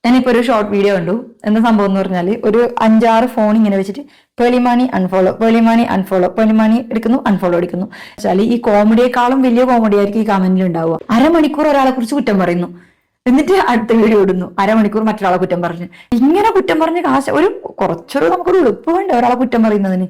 ഞാനിപ്പോ ഒരു short video കണ്ടു. എന്താ സംഭവം എന്ന് പറഞ്ഞാൽ ഒരു 5-6 ഫോൺ ഇങ്ങനെ വെച്ചിട്ട് പേളിമാണി അൺഫോളോ, പേളിമാണി അൺഫോളോ, പേളിമാണി എടുക്കുന്നു അൺഫോളോ അടിക്കുന്നു. വെച്ചാൽ ഈ കോമഡിയെക്കാളും വലിയ കോമഡി ആയിരിക്കും ഈ കമന്റിൽ ഉണ്ടാവുക. അരമണിക്കൂർ ഒരാളെ കുറിച്ച് കുറ്റം പറയുന്നു, എന്നിട്ട് അടുത്ത വീഡിയോ ഇടുന്നു, അരമണിക്കൂർ മറ്റൊരാളെ കുറ്റം പറഞ്ഞു. ഇങ്ങനെ കുറ്റം പറഞ്ഞ് ഒരു കുറച്ചൊരു നമുക്കൊരു എളുപ്പം വേണ്ട ഒരാളെ കുറ്റം പറയുന്നതിന്.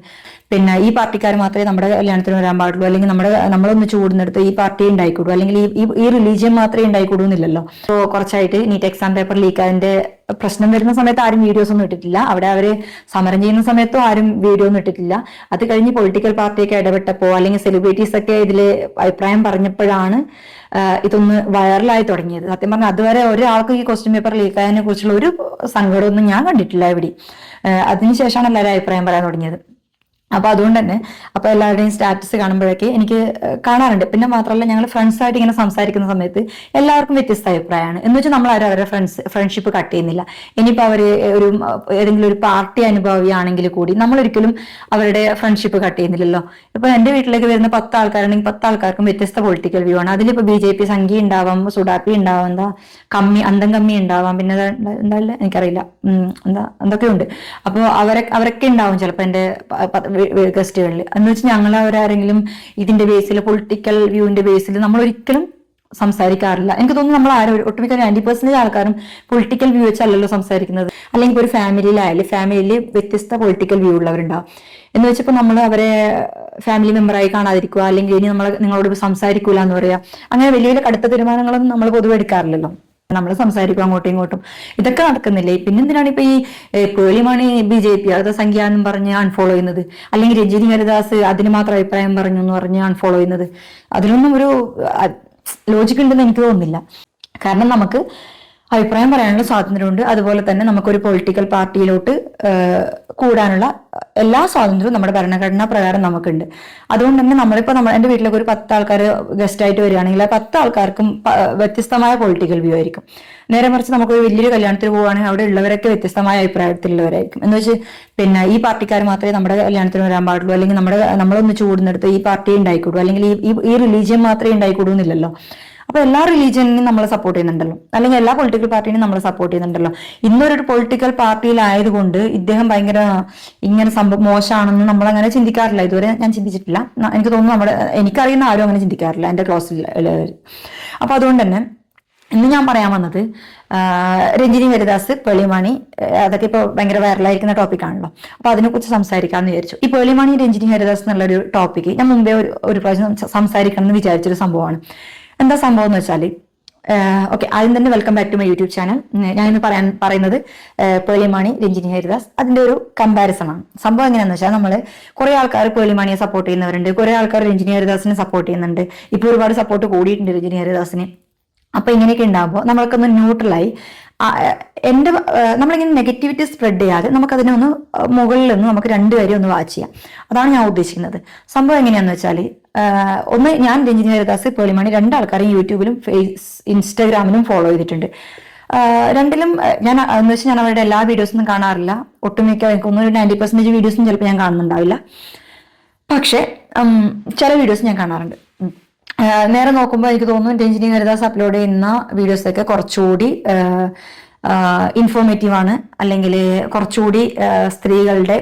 പിന്നെ ഈ പാർട്ടിക്കാർ മാത്രമേ നമ്മുടെ കല്യാണത്തിന് വരാൻ പാടുള്ളൂ, അല്ലെങ്കിൽ നമ്മളൊന്ന് ചൂടുന്നെടുത്ത് ഈ പാർട്ടി ഉണ്ടായിക്കൂടൂ, അല്ലെങ്കിൽ ഈ റിലീജിയൻ മാത്രമേ ഉണ്ടായിക്കൂടൂ എന്നില്ലല്ലോ. അപ്പോൾ കുറച്ചായിട്ട് നീറ്റ് എക്സാം പേപ്പർ ലീക്ക് അതിന്റെ പ്രശ്നം വരുന്ന സമയത്ത് ആരും വീഡിയോസ് ഒന്നും ഇട്ടിട്ടില്ല. അവിടെ അവര് സമരം ചെയ്യുന്ന സമയത്തും ആരും വീഡിയോ ഒന്നും ഇട്ടിട്ടില്ല. അത് കഴിഞ്ഞ് പൊളിറ്റിക്കൽ പാർട്ടിയൊക്കെ ഇടപെട്ടപ്പോ അല്ലെങ്കിൽ സെലിബ്രിറ്റീസ് ഒക്കെ ഇതില് അഭിപ്രായം പറഞ്ഞപ്പോഴാണ് ഇതൊന്ന് വൈറലായി തുടങ്ങിയത്. സത്യം പറഞ്ഞാൽ അതുവരെ ഒരാൾക്ക് ഈ ക്വസ്റ്റ്യൻ പേപ്പർ ലീക്ക് ആയതിനെ കുറിച്ചുള്ള ഒരു സങ്കടമൊന്നും ഞാൻ കണ്ടിട്ടില്ല എവിടെ. അതിനുശേഷമാണ് എല്ലാവരും അഭിപ്രായം പറയാൻ തുടങ്ങിയത്. അപ്പൊ അതുകൊണ്ട് തന്നെ അപ്പൊ എല്ലാവരുടെയും സ്റ്റാറ്റസ് കാണുമ്പോഴൊക്കെ എനിക്ക് കാണാറുണ്ട്. പിന്നെ മാത്രമല്ല, ഞങ്ങൾ ഫ്രണ്ട്സായിട്ട് ഇങ്ങനെ സംസാരിക്കുന്ന സമയത്ത് എല്ലാവർക്കും വ്യത്യസ്ത അഭിപ്രായമാണ്. എന്ന് വെച്ചാൽ നമ്മൾ ആരും അവരുടെ ഫ്രണ്ട്ഷിപ്പ് കട്ട് ചെയ്യുന്നില്ല. ഇനിയിപ്പോ അവര് ഏതെങ്കിലും ഒരു പാർട്ടി അനുഭവിയാണെങ്കിൽ കൂടി നമ്മൾ ഒരിക്കലും അവരുടെ ഫ്രണ്ട്ഷിപ്പ് കട്ട് ചെയ്യുന്നില്ലല്ലോ. ഇപ്പൊ എന്റെ വീട്ടിലേക്ക് വരുന്ന 10 ആൾക്കാരുണ്ടെങ്കിൽ 10 ആൾക്കാർക്കും വ്യത്യസ്ത പൊളിറ്റിക്കൽ വ്യൂ ആണ്. അതിലിപ്പോ BJP സംഘി ഉണ്ടാവാം, സുഡാപ്പി ഉണ്ടാവാം, അന്തം കമ്മി ഉണ്ടാവാം, പിന്നെ എന്താ എനിക്കറിയില്ല, എന്തൊക്കെ ഉണ്ട്. അപ്പോൾ അവരൊക്കെ ഉണ്ടാവും ചിലപ്പോ എന്റെ ഗസ്റ്റുകളിൽ. എന്ന് വെച്ചാൽ ഞങ്ങൾ അവരാരെങ്കിലും ഇതിന്റെ ബേസിൽ, പൊളിറ്റിക്കൽ വ്യൂവിന്റെ ബേസിൽ നമ്മൾ ഒരിക്കലും സംസാരിക്കാറില്ല. എനിക്ക് തോന്നുന്നു നമ്മൾ ഒട്ടുമിക്ക 90% ആൾക്കാരും പൊളിറ്റിക്കൽ വ്യൂ വെച്ചല്ലല്ലോ സംസാരിക്കുന്നത്. അല്ലെങ്കിൽ ഒരു ഫാമിലിയിൽ വ്യത്യസ്ത പൊളിറ്റിക്കൽ വ്യൂ ഉള്ളവരുണ്ടാവും. എന്ന് വെച്ചപ്പോൾ നമ്മൾ അവരെ ഫാമിലി മെമ്പറായി കാണാതിരിക്കുക, അല്ലെങ്കിൽ ഇനി നിങ്ങളോട് സംസാരിക്കൂല എന്ന് പറയാ, അങ്ങനെ വലിയ വലിയ കടുത്ത തീരുമാനങ്ങളൊന്നും നമ്മൾ പൊതുവെ എടുക്കാറില്ലല്ലോ. നമ്മൾ സംസാരിക്കും അങ്ങോട്ടും ഇങ്ങോട്ടും. ഇതൊക്കെ നടക്കുന്നില്ലേ? പിന്നെ എന്തിനാണ് ഇപ്പൊ ഈ പേളിമാണി BJP അത് സംഖ്യ എന്നും പറഞ്ഞ് അൺഫോളോ ചെയ്യുന്നത്, അല്ലെങ്കിൽ രഞ്ജിനി ഹരിദാസ് അതിന് മാത്രം അഭിപ്രായം പറഞ്ഞു എന്ന് പറഞ്ഞ് അൺഫോളോ ചെയ്യുന്നത്? അതിലൊന്നും ഒരു ലോജിക്ക് ഉണ്ടെന്ന് എനിക്ക് തോന്നുന്നില്ല. കാരണം നമുക്ക് അഭിപ്രായം പറയാനുള്ള സ്വാതന്ത്ര്യമുണ്ട്. അതുപോലെ തന്നെ നമുക്കൊരു പൊളിറ്റിക്കൽ പാർട്ടിയിലോട്ട് കൂടാനുള്ള എല്ലാ സ്വാതന്ത്ര്യവും നമ്മുടെ ഭരണഘടനാ പ്രകാരം നമുക്കുണ്ട്. അതുകൊണ്ട് തന്നെ എന്റെ വീട്ടിലേക്ക് ഒരു 10 ആൾക്കാർ ഗസ്റ്റ് ആയിട്ട് വരികയാണെങ്കിൽ ആ 10 ആൾക്കാർക്കും വ്യത്യസ്തമായ പൊളിറ്റിക്കൽ വ്യൂ ആയിരിക്കും. നേരെ മറിച്ച് നമുക്കൊരു വലിയൊരു കല്യാണത്തിന് പോവുകയാണെങ്കിൽ അവിടെ ഉള്ളവരൊക്കെ വ്യത്യസ്തമായ അഭിപ്രായത്തിലുള്ളവരായിരിക്കും. എന്ന് വെച്ച് പിന്നെ ഈ പാർട്ടിക്കാർ മാത്രമേ നമ്മുടെ കല്യാണത്തിന് വരാൻ പാടുള്ളൂ, അല്ലെങ്കിൽ നമ്മളൊന്ന് ചൂടുന്നെടുത്ത് ഈ പാർട്ടി ഉണ്ടായിക്കൂടൂ, അല്ലെങ്കിൽ ഈ റിലീജിയൻ മാത്രമേ ഉണ്ടായിക്കൂടൂ എന്നില്ലല്ലോ. അപ്പൊ എല്ലാ റിലീജിയനെയും നമ്മൾ സപ്പോർട്ട് ചെയ്യുന്നുണ്ടല്ലോ, അല്ലെങ്കിൽ എല്ലാ പൊളിറ്റിക്കൽ പാർട്ടിനെയും നമ്മൾ സപ്പോർട്ട് ചെയ്യുന്നുണ്ടല്ലോ. ഇന്നൊരു പൊളിറ്റിക്കൽ പാർട്ടിയിലായതുകൊണ്ട് ഇദ്ദേഹം ഭയങ്കര ഇങ്ങനെ മോശമാണെന്ന് നമ്മൾ അങ്ങനെ ചിന്തിക്കാറില്ല. ഇതുവരെ ഞാൻ ചിന്തിച്ചിട്ടില്ല. എനിക്ക് തോന്നുന്നു എനിക്കറിയുന്ന ആരും അങ്ങനെ ചിന്തിക്കാറില്ല എന്റെ ക്ലോസിൽ. അപ്പൊ അതുകൊണ്ട് തന്നെ ഇന്ന് ഞാൻ പറയാൻ വന്നത് രഞ്ജിനി ഹരിദാസ്, പേളിമാണി, അതൊക്കെ ഇപ്പൊ ഭയങ്കര വൈറലായിരിക്കുന്ന ടോപ്പിക്കാണല്ലോ. അപ്പൊ അതിനെക്കുറിച്ച് സംസാരിക്കാമെന്ന് വിചാരിച്ചു. ഈ പേളിമാണി രഞ്ജിനി ഹരിദാസ് എന്നുള്ളൊരു ടോപ്പിക്ക് ഞാൻ മുമ്പേ ഒരു പ്രാവശ്യം സംസാരിക്കണം എന്ന് വിചാരിച്ചൊരു സംഭവമാണ്. എന്താ സംഭവം എന്ന് വെച്ചാൽ, ഓക്കെ, ആദ്യം തന്നെ welcome back to my YouTube channel. ഞാൻ ഇന്ന് പറയുന്നത് പേളിമാണി രഞ്ജിനി ഹരിദാസ് അതിന്റെ ഒരു കമ്പാരിസൺ ആണ്. സംഭവം എങ്ങനെയാന്ന് വെച്ചാൽ, നമ്മള് കുറെ ആൾക്കാർ പേളിമാണിയെ സപ്പോർട്ട് ചെയ്യുന്നവരുണ്ട്, കുറെ ആൾക്കാർ രഞ്ജിനി ഹരിദാസിനെ സപ്പോർട്ട് ചെയ്യുന്നുണ്ട്. ഇപ്പൊ ഒരുപാട് സപ്പോർട്ട് കൂടിയിട്ടുണ്ട് രഞ്ജിനി ഹരിദാസിന്. അപ്പൊ ഇങ്ങനെയൊക്കെ ഉണ്ടാകുമ്പോൾ നമ്മൾക്കൊന്ന് ന്യൂട്രലായി നമ്മളിങ്ങനെ നെഗറ്റിവിറ്റി സ്പ്രെഡ് ചെയ്യാതെ നമുക്കതിനെ ഒന്ന് മുകളിൽ നിന്ന് നമുക്ക് രണ്ടുപേരെയും ഒന്ന് വാച്ച് ചെയ്യാം. അതാണ് ഞാൻ ഉദ്ദേശിക്കുന്നത്. സംഭവം എങ്ങനെയാന്ന് വെച്ചാൽ, ഒന്ന്, ഞാൻ രഞ്ജിനി ഹരിദാസ്, പേളിമാണി 2 ആൾക്കാരെയും യൂട്യൂബിലും ഇൻസ്റ്റാഗ്രാമിലും ഫോളോ ചെയ്തിട്ടുണ്ട്. രണ്ടിലും ഞാൻ എന്ന് വെച്ചാൽ ഞാൻ അവരുടെ എല്ലാ വീഡിയോസൊന്നും കാണാറില്ല. ഒട്ടുമിക്ക എനിക്കൊന്നും 90% വീഡിയോസും ചിലപ്പോൾ ഞാൻ കാണുന്നുണ്ടാവില്ല. പക്ഷെ ചില വീഡിയോസ് ഞാൻ കാണാറുണ്ട്. നേരെ നോക്കുമ്പോൾ എനിക്ക് തോന്നുന്നു രഞ്ജിനി ഹരിദാസ് അപ്ലോഡ് ചെയ്യുന്ന വീഡിയോസൊക്കെ കുറച്ചുകൂടി ഇൻഫോർമേറ്റീവ് ആണ്, അല്ലെങ്കിൽ കുറച്ചുകൂടി സ്ത്രീകളുടെ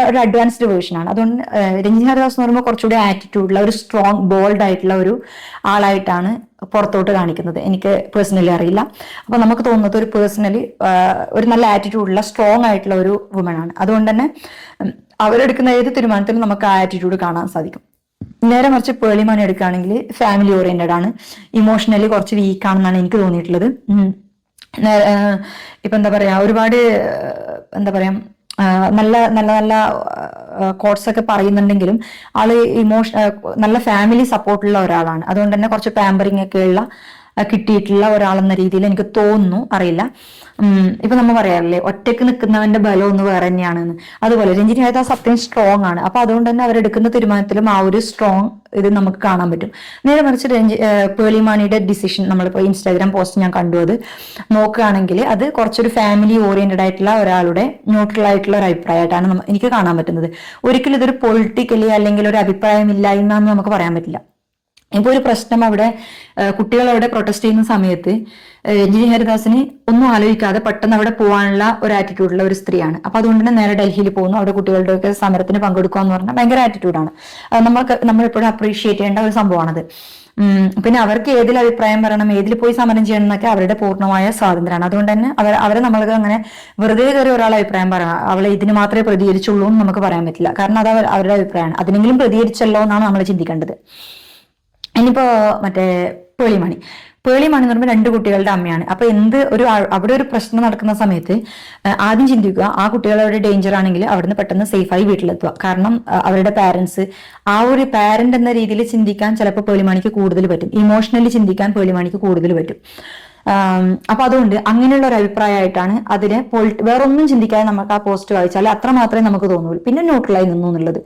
ഒരു അഡ്വാൻസ്ഡ് വേർഷനാണ്. അതുകൊണ്ട് രഞ്ജിനി ഹരിദാസ് എന്ന് പറയുമ്പോൾ കുറച്ചുകൂടി ആറ്റിറ്റ്യൂഡുള്ള ഒരു സ്ട്രോങ് ബോൾഡ് ആയിട്ടുള്ള ഒരു ആളായിട്ടാണ് പുറത്തോട്ട് കാണിക്കുന്നത്. എനിക്ക് പേഴ്സണലി അറിയില്ല. അപ്പൊ നമുക്ക് തോന്നുന്നത് ഒരു നല്ല ആറ്റിറ്റ്യൂഡുള്ള സ്ട്രോങ് ആയിട്ടുള്ള ഒരു വുമൺ ആണ്. അതുകൊണ്ട് തന്നെ അവരെടുക്കുന്ന ഏത് തീരുമാനത്തിലും നമുക്ക് ആ ആറ്റിറ്റ്യൂഡ് കാണാൻ സാധിക്കും. നേരെ മറിച്ച് പേളിമാണി എടുക്കുകയാണെങ്കിൽ ഫാമിലി ഓറിയന്റഡ് ആണ്, ഇമോഷണലി കുറച്ച് വീക്ക് ആണെന്നാണ് എനിക്ക് തോന്നിയിട്ടുള്ളത്. ഇപ്പൊ എന്താ പറയാ, ഒരുപാട് എന്താ പറയാ, നല്ല നല്ല നല്ല കോട്ട്സ് ഒക്കെ പറയുന്നുണ്ടെങ്കിലും ആള് നല്ല ഫാമിലി സപ്പോർട്ടുള്ള ഒരാളാണ്. അതുകൊണ്ട് തന്നെ കുറച്ച് പാമ്പറിങ് ഒക്കെ കിട്ടിയിട്ടുള്ള ഒരാളെന്ന രീതിയിൽ എനിക്ക് തോന്നുന്നു, അറിയില്ല. ഇപ്പൊ നമ്മൾ പറയാറില്ലേ, ഒറ്റയ്ക്ക് നിൽക്കുന്നവന്റെ ബലം ഒന്ന് വേറെ തന്നെയാണെന്ന്. അതുപോലെ രഞ്ജിനി ഹരിദാസ് അത്രയും സ്ട്രോങ് ആണ്. അപ്പൊ അതുകൊണ്ട് തന്നെ അവരെടുക്കുന്ന തീരുമാനത്തിലും ആ ഒരു സ്ട്രോങ് ഇത് നമുക്ക് കാണാൻ പറ്റും. നേരെ മറിച്ച് പേളിമാണിയുടെ ഡിസിഷൻ, നമ്മളിപ്പോ ഇൻസ്റ്റാഗ്രാം പോസ്റ്റ് ഞാൻ കണ്ടു, അത് നോക്കുകയാണെങ്കിൽ അത് കുറച്ചൊരു ഫാമിലി ഓറിയന്റഡ് ആയിട്ടുള്ള ഒരാളുടെ ന്യൂട്രൽ ആയിട്ടുള്ള ഒരു അഭിപ്രായമായിട്ടാണ് എനിക്ക് കാണാൻ പറ്റുന്നത്. ഒരിക്കലും ഇതൊരു പൊളിറ്റിക്കലി അല്ലെങ്കിൽ ഒരു അഭിപ്രായമില്ലായ്മ എന്ന് നമുക്ക് പറയാൻ പറ്റില്ല. ഇപ്പൊ ഒരു പ്രശ്നം അവിടെ കുട്ടികൾ അവിടെ പ്രൊട്ടസ്റ്റ് ചെയ്യുന്ന സമയത്ത് രഞ്ജിനി ഹരിദാസിന് ഒന്നും ആലോചിക്കാതെ പെട്ടെന്ന് അവിടെ പോകാനുള്ള ഒരു ആറ്റിറ്റ്യൂഡുള്ള ഒരു സ്ത്രീയാണ്. അപ്പൊ അതുകൊണ്ട് തന്നെ നേരെ ഡൽഹിയിൽ പോകുന്നു, അവിടെ കുട്ടികളുടെയൊക്കെ സമരത്തിന് പങ്കെടുക്കുക എന്ന് പറഞ്ഞാൽ ഭയങ്കര ആറ്റിറ്റ്യൂഡാണ്. നമ്മളെപ്പോഴും അപ്രീഷിയേറ്റ് ചെയ്യേണ്ട ഒരു സംഭവമാണത്. പിന്നെ അവർക്ക് ഏതിൽ അഭിപ്രായം പറയണം, ഏതിൽ പോയി സമരം ചെയ്യണം എന്നൊക്കെ അവരുടെ പൂർണ്ണമായ സ്വാതന്ത്ര്യമാണ്. അതുകൊണ്ട് തന്നെ അവരെ നമ്മൾക്ക് അങ്ങനെ വെറുതെ കയറി ഒരാളെ അഭിപ്രായം പറയാം, അവളെ ഇതിന് മാത്രമേ പ്രതികരിച്ചുള്ളൂ എന്ന് നമുക്ക് പറയാൻ പറ്റില്ല. കാരണം അത് അവരുടെ അഭിപ്രായമാണ്. അതിനെങ്കിലും പ്രതികരിച്ചല്ലോ എന്നാണ് നമ്മൾ ചിന്തിക്കേണ്ടത്. ഇനിയിപ്പോ മറ്റേ പേളിമണി എന്ന് പറയുമ്പോൾ 2 കുട്ടികളുടെ അമ്മയാണ്. അപ്പൊ അവിടെ ഒരു പ്രശ്നം നടക്കുന്ന സമയത്ത് ആദ്യം ചിന്തിക്കുക, ആ കുട്ടികൾ അവിടെ ഡേഞ്ചർ ആണെങ്കിൽ അവിടുന്ന് പെട്ടെന്ന് സേഫായി വീട്ടിലെത്തുക. കാരണം അവരുടെ പാരന്റ്സ്, ആ ഒരു പാരന്റ് എന്ന രീതിയിൽ ചിന്തിക്കാൻ ചിലപ്പോൾ പേളിമണിക്ക് കൂടുതൽ പറ്റും, ഇമോഷണലി ചിന്തിക്കാൻ പേളിമണിക്ക് കൂടുതൽ പറ്റും. അപ്പൊ അതുകൊണ്ട് അങ്ങനെയുള്ള ഒരു അഭിപ്രായമായിട്ടാണ് അതിനെ വേറൊന്നും ചിന്തിക്കാതെ നമുക്ക് ആ പോസ്റ്റ് വായിച്ചാൽ അത്ര മാത്രമേ നമുക്ക് തോന്നുള്ളൂ. പിന്നെ ന്യൂട്രലായി നിന്നു എന്നുള്ളത്,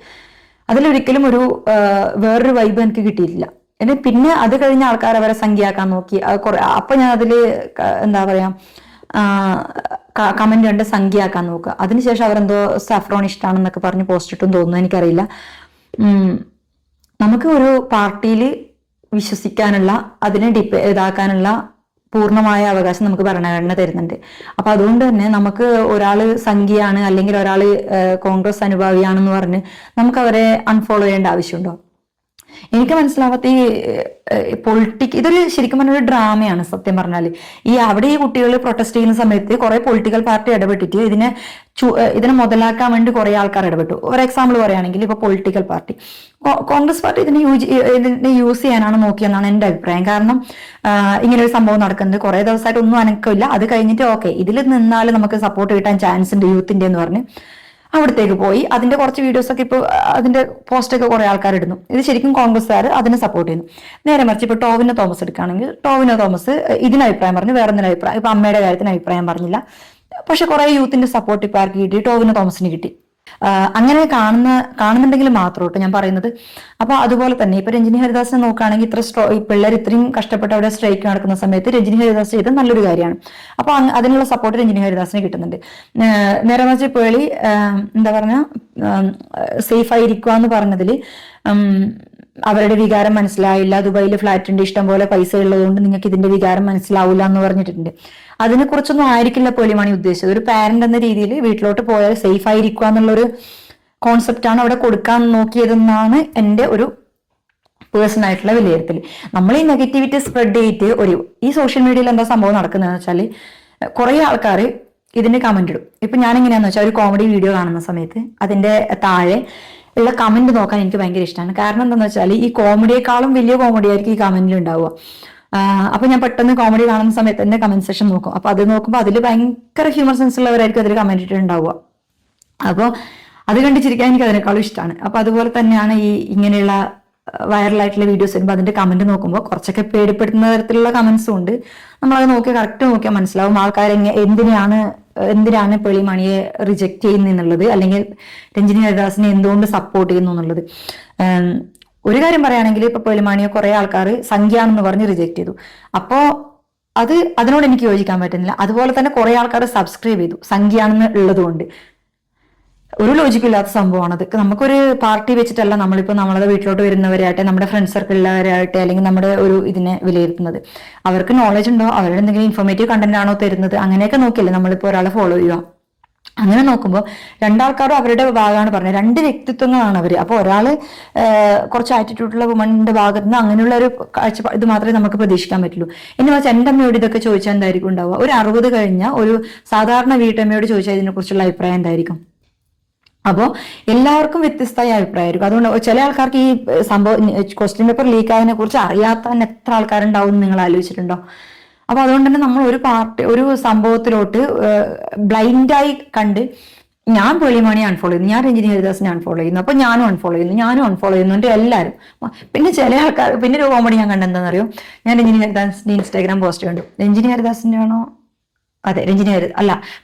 അതിലൊരിക്കലും വേറൊരു വൈബ് എനിക്ക് കിട്ടിയിട്ടില്ല. പിന്നെ അത് കഴിഞ്ഞ ആൾക്കാർ അവരെ സംഖ്യയാക്കാൻ നോക്കി. അപ്പൊ ഞാൻ അതില് എന്താ പറയാ കമന്റ് കണ്ട് സംഖ്യയാക്കാൻ നോക്കുക. അതിനുശേഷം അവരെന്തോ സഫ്രോൺ ഇഷ്ടമാണെന്നൊക്കെ പറഞ്ഞ് പോസ്റ്റ് ഇട്ടും തോന്നുന്നു, എനിക്കറിയില്ല. നമുക്ക് ഒരു പാർട്ടിയിൽ വിശ്വസിക്കാനുള്ള, അതിനെ ഇതാക്കാനുള്ള പൂർണ്ണമായ അവകാശം നമുക്ക് ഭരണഘടന തരുന്നുണ്ട്. അപ്പൊ അതുകൊണ്ട് തന്നെ നമുക്ക് ഒരാള് സംഖ്യയാണ് അല്ലെങ്കിൽ ഒരാള് കോൺഗ്രസ് അനുഭാവിയാണെന്ന് പറഞ്ഞ് നമുക്ക് അവരെ അൺഫോളോ ചെയ്യേണ്ട ആവശ്യമുണ്ടോ? എനിക്ക് മനസ്സിലാവാത്ത ഈ ഇതൊരു ശരിക്കും പറഞ്ഞ ഒരു ഡ്രാമയാണ് സത്യം പറഞ്ഞാല്. അവിടെ ഈ കുട്ടികൾ പ്രൊട്ടസ്റ്റ് ചെയ്യുന്ന സമയത്ത് കുറെ പൊളിറ്റിക്കൽ പാർട്ടി ഇടപെട്ടിട്ട് ഇതിനെ മുതലാക്കാൻ വേണ്ടി കുറെ ആൾക്കാർ ഇടപെട്ടു. ഒരു എക്സാമ്പിൾ പറയുകയാണെങ്കിൽ ഇപ്പൊ പൊളിറ്റിക്കൽ പാർട്ടി, കോൺഗ്രസ് പാർട്ടി ഇതിനെ യൂസ് ചെയ്യാനാണ് നോക്കിയെന്നാണ് എന്റെ അഭിപ്രായം. കാരണം ഇങ്ങനെ ഒരു സംഭവം നടക്കുന്നത് കുറെ ദിവസമായിട്ട് ഒന്നും അനക്കമില്ല. അത് കഴിഞ്ഞിട്ട് ഓക്കെ ഇതിൽ നിന്നാൽ നമുക്ക് സപ്പോർട്ട് കിട്ടാൻ ചാൻസ് ഉണ്ട് യൂത്തിന്റെ എന്ന് പറഞ്ഞ് അവിടത്തേക്ക് പോയി അതിന്റെ കുറച്ച് വീഡിയോസൊക്കെ ഇപ്പോൾ അതിന്റെ പോസ്റ്റൊക്കെ കുറെ ആൾക്കാർ ഇടുന്നു. ഇത് ശരിക്കും കോൺഗ്രസ്സുകാർ അതിനെ സപ്പോർട്ട് ചെയ്യുന്നു. നേരെ മറിച്ച് ഇപ്പൊ ടോവിനോ തോമസ് എടുക്കുകയാണെങ്കിൽ ടോവിനോ തോമസ് ഇതിന് അഭിപ്രായം പറഞ്ഞു, വേറെ എന്തിനും അഭിപ്രായം, ഇപ്പൊ അമ്മയുടെ കാര്യത്തിന് അഭിപ്രായം പറഞ്ഞില്ല. പക്ഷെ കുറെ യൂത്തിന്റെ സപ്പോർട്ട് ഇപ്പൊ ആർക്ക് കിട്ടി? ടോവിനോ തോമസിന് കിട്ടി. അങ്ങനെ കാണുന്നുണ്ടെങ്കിൽ മാത്രോട്ട് ഞാൻ പറയുന്നത്. അപ്പൊ അതുപോലെ തന്നെ ഇപ്പൊ രഞ്ജിനി ഹരിദാസിനെ നോക്കുകയാണെങ്കിൽ പിള്ളേർ ഇത്രയും കഷ്ടപ്പെട്ട് അവിടെ സ്ട്രൈക്ക് നടക്കുന്ന സമയത്ത് രഞ്ജിനി ഹരിദാസ് ചെയ്ത് നല്ലൊരു കാര്യമാണ്. അപ്പൊ അതിനുള്ള സപ്പോർട്ട് രഞ്ജിനി ഹരിദാസിന് കിട്ടുന്നുണ്ട്. നേരെ മറിച്ച് പേളി എന്താ പറഞ്ഞ സേഫ് ആയിരിക്കുക എന്ന് പറഞ്ഞതിൽ അവരുടെ വികാരം മനസ്സിലായില്ല, ദുബായിൽ ഫ്ലാറ്റ് ഉണ്ട്, ഇഷ്ടം പോലെ പൈസ ഉള്ളതുകൊണ്ട് നിങ്ങൾക്ക് ഇതിന്റെ വികാരം മനസ്സിലാവില്ല എന്ന് പറഞ്ഞിട്ടുണ്ട്. അതിനെ കുറിച്ചൊന്നും ആയിരിക്കില്ല പേളിമണി ഉദ്ദേശിച്ചത്. ഒരു പാരന്റ് എന്ന രീതിയിൽ വീട്ടിലോട്ട് പോയാൽ സേഫ് ആയിരിക്കുക എന്നുള്ളൊരു കോൺസെപ്റ്റാണ് അവിടെ കൊടുക്കാൻ നോക്കിയതെന്നാണ് എൻ്റെ ഒരു പേഴ്സണൽ ആയിട്ടുള്ള വിലയിരുത്തൽ. നമ്മൾ ഈ നെഗറ്റിവിറ്റി സ്പ്രെഡ് ചെയ്തിട്ട് ഈ സോഷ്യൽ മീഡിയയിൽ എന്താ സംഭവം നടക്കുന്നതെന്ന് വെച്ചാൽ കുറെ ആൾക്കാർ ഇതിന്റെ കമന്റ് ഇടും. ഇപ്പൊ ഞാൻ എങ്ങനെയാന്ന് വെച്ചാൽ ഒരു കോമഡി വീഡിയോ കാണുന്ന സമയത്ത് അതിന്റെ താഴെ ഉള്ള കമന്റ് നോക്കാൻ എനിക്ക് ഭയങ്കര ഇഷ്ടമാണ്. കാരണം എന്താണെന്ന് വെച്ചാൽ ഈ കോമഡിയെക്കാളും വലിയ കോമഡി ആയിരിക്കും ഈ കമന്റിൽ ഉണ്ടാവുക. അപ്പൊ ഞാൻ പെട്ടെന്ന് കോമഡി കാണുന്ന സമയത്ത് എന്റെ കമന്റ് സെക്ഷൻ നോക്കും. അപ്പൊ അത് നോക്കുമ്പോൾ അതിൽ ഭയങ്കര ഹ്യൂമർ സെൻസ് ഉള്ളവരായിരിക്കും അതിൽ കമന്റ് ഇട്ടുണ്ടാവുക. അപ്പോൾ അത് കണ്ടിച്ചിരിക്കാൻ എനിക്ക് അതിനേക്കാളും ഇഷ്ടമാണ്. അപ്പൊ അതുപോലെ തന്നെയാണ് ഇങ്ങനെയുള്ള വൈറലായിട്ടുള്ള വീഡിയോസ് വരുമ്പോൾ അതിന്റെ കമന്റ് നോക്കുമ്പോൾ കുറച്ചൊക്കെ പേടിപ്പെടുത്തുന്ന തരത്തിലുള്ള കമന്റ്സും ഉണ്ട്. നമ്മളത് കറക്റ്റ് നോക്കിയാൽ മനസ്സിലാവും ആൾക്കാർ എന്തിനാണ് പേളിമണിയെ റിജക്ട് ചെയ്യുന്നുള്ളത്, അല്ലെങ്കിൽ രഞ്ജിനി ഹരിദാസിനെ എന്തുകൊണ്ട് സപ്പോർട്ട് ചെയ്യുന്നു എന്നുള്ളത്. ഒരു കാര്യം പറയുകയാണെങ്കിൽ ഇപ്പൊ പേളിമണിയെ കുറെ ആൾക്കാർ സംഖ്യയാണെന്ന് പറഞ്ഞ് റിജക്ട് ചെയ്തു. അപ്പോ അതിനോട് എനിക്ക് യോജിക്കാൻ പറ്റുന്നില്ല. അതുപോലെ തന്നെ കുറെ ആൾക്കാർ സബ്സ്ക്രൈബ് ചെയ്തു സംഖ്യയാണെന്ന് ഉള്ളത് കൊണ്ട്. ഒരു ലോജിക്കില്ലാത്ത സംഭവമാണ് അത്. നമുക്കൊരു പാർട്ടി വെച്ചിട്ടല്ല നമ്മളിപ്പോൾ നമ്മളെ വീട്ടിലോട്ട് വരുന്നവരായിട്ട്, നമ്മുടെ ഫ്രണ്ട് സർക്കിളിലുള്ളവരായിട്ട്, അല്ലെങ്കിൽ നമ്മുടെ ഒരു ഇതിനെ വിലയിരുത്തുന്നത്. അവർക്ക് നോളജ് ഉണ്ടോ, അവരുടെ എന്തെങ്കിലും ഇൻഫോർമേറ്റീവ് കണ്ടന്റ് ആണോ തരുന്നത്, അങ്ങനെയൊക്കെ നോക്കിയല്ലേ നമ്മളിപ്പോൾ ഒരാളെ ഫോളോ ചെയ്യുക. അങ്ങനെ നോക്കുമ്പോൾ രണ്ടാൾക്കാരും അവരുടെ ഭാഗമാണ് പറഞ്ഞത്, 2 വ്യക്തിത്വങ്ങളാണ് അവര്. അപ്പൊ ഒരാള് കുറച്ച് ആറ്റിറ്റ്യൂഡുള്ള വുമണിന്റെ ഭാഗത്ത് നിന്ന് അങ്ങനെയുള്ള ഒരു കാഴ്ച ഇത് മാത്രമേ നമുക്ക് പ്രതീക്ഷിക്കാൻ പറ്റുള്ളൂ. എന്ന് വെച്ചാൽ എൻ്റെ അമ്മയോട് ഇതൊക്കെ ചോദിച്ചാൽ എന്തായിരിക്കും ഉണ്ടാവുക? ഒരു 60 കഴിഞ്ഞ ഒരു സാധാരണ വീട്ടമ്മയോട് ചോദിച്ചാൽ ഇതിനെക്കുറിച്ചുള്ള അഭിപ്രായം എന്തായിരിക്കും? അപ്പോൾ എല്ലാവർക്കും വ്യത്യസ്തമായ അഭിപ്രായമായിരിക്കും. അതുകൊണ്ട് ചില ആൾക്കാർക്ക് ഈ സംഭവം ക്വസ്റ്റ്യൻ പേപ്പർ ലീക്ക് ആയതിനെ കുറിച്ച് അറിയാത്ത എത്ര ആൾക്കാരുണ്ടാവും നിങ്ങൾ ആലോചിച്ചിട്ടുണ്ടോ? അപ്പൊ അതുകൊണ്ട് തന്നെ നമ്മൾ ഒരു സംഭവത്തിലോട്ട് ബ്ലൈൻഡായി കണ്ട് ഞാൻ പേളിമണി അൺഫോളോ ചെയ്യുന്നു, ഞാൻ രഞ്ജിനി ഹരിദാസിനെ അൺഫോളോ ചെയ്യുന്നു, അപ്പൊ ഞാനും അൺഫോളോ ചെയ്യുന്നുണ്ട് എല്ലാവരും. പിന്നെ ചില ആൾക്കാർ പിന്നെ ഒരു കോമഡി ഞാൻ കണ്ടെന്താണെന്നറിയോ? ഞാൻ രഞ്ജിനി ഹരിദാസിന്റെ ഇൻസ്റ്റാഗ്രാം പോസ്റ്റ് കണ്ടു. രഞ്ജിനി ഹരിദാസിന്റെ ആണോ? അതെ,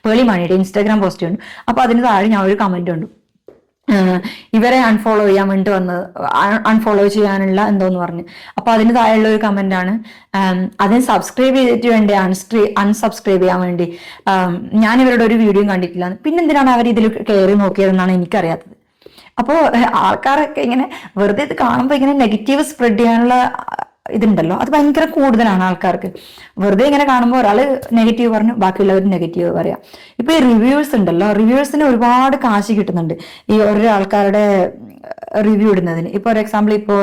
പേളിമണിയുടെ ഇൻസ്റ്റാഗ്രാം പോസ്റ്റ് കണ്ടു. അപ്പൊ അതിന് താഴെ ഞാൻ ഒരു കമന്റ് കണ്ടു, ഇവരെ അൺഫോളോ ചെയ്യാനുള്ള എന്തോന്ന് പറഞ്ഞു. അപ്പൊ അതിന് താഴെയുള്ള ഒരു കമന്റ് ആണ്, അതിന് സബ്സ്ക്രൈബ് ചെയ്തിട്ട് വേണ്ടി അൺസബ്സ്ക്രൈബ് ചെയ്യാൻ വേണ്ടി ഞാൻ ഇവരുടെ ഒരു വീഡിയോ കണ്ടിട്ടില്ല. പിന്നെന്തിനാണ് അവർ ഇതിൽ കയറി നോക്കിയതെന്നാണ് എനിക്കറിയാത്തത്. അപ്പോൾ ആൾക്കാരൊക്കെ ഇങ്ങനെ വെറുതെ ഇത് കാണുമ്പോൾ ഇങ്ങനെ നെഗറ്റീവ് സ്പ്രെഡ് ചെയ്യാനുള്ള ഇതുണ്ടല്ലോ, അത് ഭയങ്കര കൂടുതലാണ് ആൾക്കാർക്ക്. വെറുതെ ഇങ്ങനെ കാണുമ്പോൾ ഒരാൾ നെഗറ്റീവ് പറഞ്ഞു ബാക്കിയുള്ളവർ നെഗറ്റീവ് പറയാം. ഇപ്പൊ ഈ റിവ്യൂവേഴ്സ് ഉണ്ടല്ലോ, റിവ്യൂവേഴ്സിന് ഒരുപാട് കാശ് കിട്ടുന്നുണ്ട് ഈ ഓരോ ആൾക്കാരുടെ റിവ്യൂ ഇടുന്നതിന്. ഇപ്പൊ ഒരു എക്സാമ്പിൾ, ഇപ്പൊ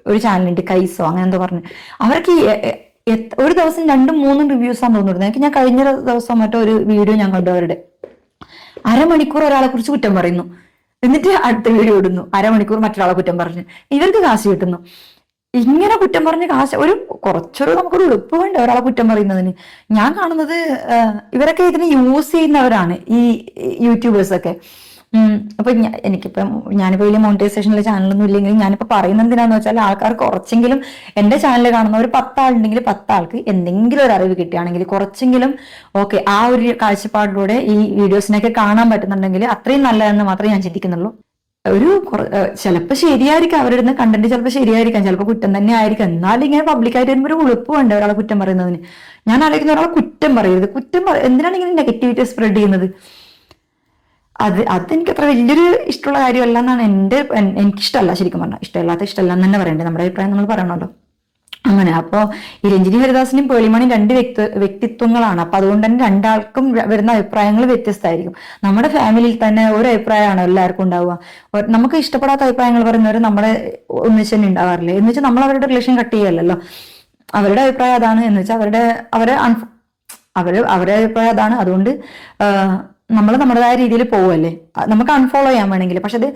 ഒരു ചാനലുണ്ട് കൈസോ അങ്ങനെ എന്തോ പറഞ്ഞു, അവർക്ക് ഒരു ദിവസം 2-3 റിവ്യൂസാന്ന് തോന്നുന്നു. എനിക്ക് ഞാൻ കഴിഞ്ഞ ദിവസം മറ്റോ ഒരു വീഡിയോ ഞാൻ കണ്ടു, അവരുടെ അരമണിക്കൂർ ഒരാളെ കുറിച്ച് കുറ്റം പറയുന്നു, എന്നിട്ട് അടുത്ത വീഡിയോ ഇടുന്നു, അരമണിക്കൂർ മറ്റൊരാളെ കുറ്റം പറഞ്ഞു. ഇവർക്ക് കാശ് കിട്ടുന്നു. ഇങ്ങനെ കുറ്റം പറഞ്ഞ് കാശ് കുറച്ചൊരു നമുക്കൊരു എളുപ്പം വേണ്ട ഒരാളെ കുറ്റം പറയുന്നതിന്. ഞാൻ കാണുന്നത് ഇവരൊക്കെ ഇതിന് യൂസ് ചെയ്യുന്നവരാണ്, ഈ യൂട്യൂബേഴ്സ് ഒക്കെ. അപ്പൊ ഞാനിപ്പോ വലിയ മോണിറ്റൈസേഷനുള്ള ചാനലൊന്നും ഇല്ലെങ്കിലും ഞാനിപ്പോ പറയുന്നത് എന്തിനാന്ന് വെച്ചാൽ, ആൾക്കാർ കുറച്ചെങ്കിലും എന്റെ ചാനൽ കാണുന്ന ഒരു 10 ആളുണ്ടെങ്കിൽ 10 ആൾക്ക് എന്തെങ്കിലും ഒരു അറിവ് കിട്ടുകയാണെങ്കിൽ, കുറച്ചെങ്കിലും ഓക്കെ ആ ഒരു കാഴ്ചപ്പാടിലൂടെ ഈ വീഡിയോസിനൊക്കെ കാണാൻ പറ്റുന്നുണ്ടെങ്കിൽ അത്രയും നല്ലതെന്ന് മാത്രമേ ഞാൻ ചിന്തിക്കുന്നുള്ളൂ. ചിലപ്പോൾ ശരിയായിരിക്കാം, അവരിടുന്ന കണ്ടന്റ് ചിലപ്പോൾ ശരിയായിരിക്കാം, ചിലപ്പോൾ കുറ്റം തന്നെ ആയിരിക്കാം. എന്നാലും ഇങ്ങനെ പബ്ലിക്കായിട്ട് വരുമ്പോൾ ഒരു ഉളുപ്പുണ്ട് ഒരാളെ കുറ്റം പറയുന്നതിന്. ഞാൻ ആലോചിക്കുന്ന ഒരാളെ കുറ്റം പറയരുത്, എന്തിനാണ് ഇങ്ങനെ നെഗറ്റിവിറ്റി സ്പ്രെഡ് ചെയ്യുന്നത്? അതെനിക്ക് അത്ര വലിയൊരു ഇഷ്ടമുള്ള കാര്യമല്ല എന്നാണ് എനിക്കിഷ്ടമല്ല. ശരിക്കും പറഞ്ഞാൽ ഇഷ്ടമല്ല എന്ന് തന്നെ പറയണ്ടേ, നമ്മുടെ അഭിപ്രായം നമ്മൾ പറയണമല്ലോ. അങ്ങനെ അപ്പോ ഈ രഞ്ജിനി ഹരിദാസിനും പേളിമാണിയും 2 വ്യക്തിത്വങ്ങളാണ്. അപ്പൊ അതുകൊണ്ട് തന്നെ രണ്ടാൾക്കും വരുന്ന അഭിപ്രായങ്ങൾ വ്യത്യസ്തമായിരിക്കും. നമ്മുടെ ഫാമിലിയിൽ തന്നെ ഒരു അഭിപ്രായമാണ് എല്ലാവർക്കും ഉണ്ടാവുക. നമുക്ക് ഇഷ്ടപ്പെടാത്ത അഭിപ്രായങ്ങൾ പറയുന്നവർ നമ്മളെ ഒന്നിച്ച് തന്നെ ഉണ്ടാവാറില്ലേ? എന്ന് വെച്ചാൽ നമ്മൾ അവരുടെ റിലേഷൻ കട്ട് ചെയ്യല്ലോ. അവരുടെ അഭിപ്രായം അതാണ് എന്ന് വെച്ചാൽ അവരുടെ അഭിപ്രായം അതാണ്. അതുകൊണ്ട് നമ്മൾ നമ്മുടേതായ രീതിയിൽ പോവല്ലേ. നമുക്ക് അൺഫോളോ ചെയ്യാൻ വേണമെങ്കിൽ, പക്ഷെ അത്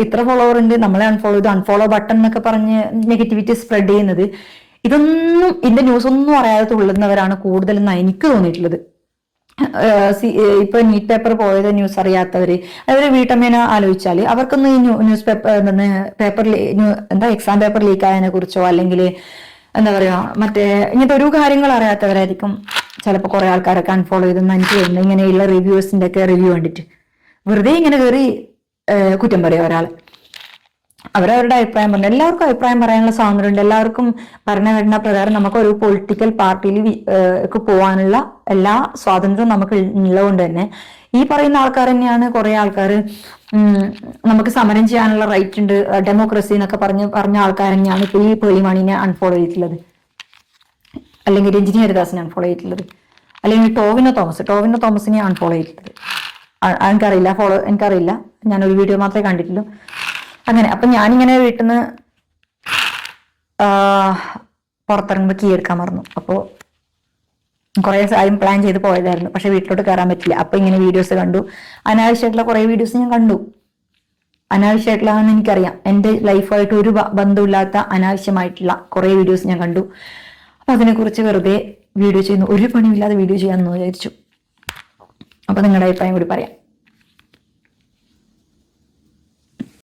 ഇത്ര ഫോളോവർ ഉണ്ട്, നമ്മളെ അൺഫോളോ ചെയ്ത് അൺഫോളോ ബട്ടൺ എന്നൊക്കെ പറഞ്ഞ് നെഗറ്റിവിറ്റി സ്പ്രെഡ് ചെയ്യുന്നത്, ഇതൊന്നും ഇതിന്റെ ന്യൂസ് ഒന്നും അറിയാതെ തുള്ളുന്നവരാണ് കൂടുതലെന്നാണ് എനിക്ക് തോന്നിയിട്ടുള്ളത്. ഇപ്പൊ നീറ്റ് പേപ്പർ പോയത് ന്യൂസ് അറിയാത്തവര്, അതൊരു വീട്ടമ്മേനെ ആലോചിച്ചാല് അവർക്കൊന്നും ഈ news paper exam paper leak ആയതിനെ കുറിച്ചോ അല്ലെങ്കിൽ എന്താ പറയാ മറ്റേ ഇങ്ങനത്തെ ഒരു കാര്യങ്ങൾ അറിയാത്തവരായിരിക്കും ചിലപ്പോൾ കുറെ ആൾക്കാരൊക്കെ അൺഫോളോ ചെയ്തെന്ന് എനിക്ക് തോന്നുന്നു. ഇങ്ങനെയുള്ള റിവ്യൂസിന്റെ ഒക്കെ റിവ്യൂ കണ്ടിട്ട് വെറുതെ ഇങ്ങനെ കയറി കുറ്റം പറയാം ഒരാളെ. അവരവരുടെ അഭിപ്രായം പറഞ്ഞു. എല്ലാവർക്കും അഭിപ്രായം പറയാനുള്ള സ്വാതന്ത്ര്യമുണ്ട്. എല്ലാവർക്കും ഭരണഘടനാ പ്രകാരം നമുക്ക് ഒരു പൊളിറ്റിക്കൽ പാർട്ടിയിൽ പോകാനുള്ള എല്ലാ സ്വാതന്ത്ര്യവും നമുക്ക് ഉള്ളതുകൊണ്ട് തന്നെ ഈ പറയുന്ന ആൾക്കാർ തന്നെയാണ് കുറെ ആൾക്കാർ നമുക്ക് സമരം ചെയ്യാനുള്ള റൈറ്റ് ഉണ്ട്, ഡെമോക്രസി എന്നൊക്കെ പറഞ്ഞ ആൾക്കാർ തന്നെയാണ് ഇപ്പൊ ഈ പേളിമാണിനെ അൺഫോളോ ചെയ്തിട്ടുള്ളത്, അല്ലെങ്കിൽ രഞ്ജിനി ഹരിദാസിനെ അൺഫോളോ ചെയ്തിട്ടുള്ളത്, അല്ലെങ്കിൽ ടോവിനോ തോമസിനെ അൺഫോളോ ചെയ്തിട്ടുള്ളത്. എനിക്കറിയില്ല, ഞാനൊരു വീഡിയോ മാത്രമേ കണ്ടിട്ടുള്ളൂ. അങ്ങനെ അപ്പൊ ഞാനിങ്ങനെ വീട്ടിൽ നിന്ന് പുറത്തിറങ്ങുമ്പോൾ കീ എടുക്കാൻ മറന്നു. അപ്പോൾ കുറെ കാര്യം പ്ലാൻ ചെയ്ത് പോയതായിരുന്നു, പക്ഷെ വീട്ടിലോട്ട് കയറാൻ പറ്റില്ല. അപ്പൊ ഇങ്ങനെ വീഡിയോസ് കണ്ടു, അനാവശ്യമായിട്ടുള്ള കുറെ വീഡിയോസ് ഞാൻ കണ്ടു. അനാവശ്യമായിട്ടുള്ളതാണെന്ന് എനിക്കറിയാം, എൻ്റെ ലൈഫായിട്ട് ഒരു ബന്ധമില്ലാത്ത അനാവശ്യമായിട്ടുള്ള കുറെ വീഡിയോസ് ഞാൻ കണ്ടു. അപ്പൊ അതിനെക്കുറിച്ച് വെറുതെ വീഡിയോ ചെയ്യുന്നു, ഒരു പണിയില്ലാതെ വീഡിയോ ചെയ്യാമെന്ന് വിചാരിച്ചു. അപ്പൊ നിങ്ങളുടെ അഭിപ്രായം കൂടി പറയാം.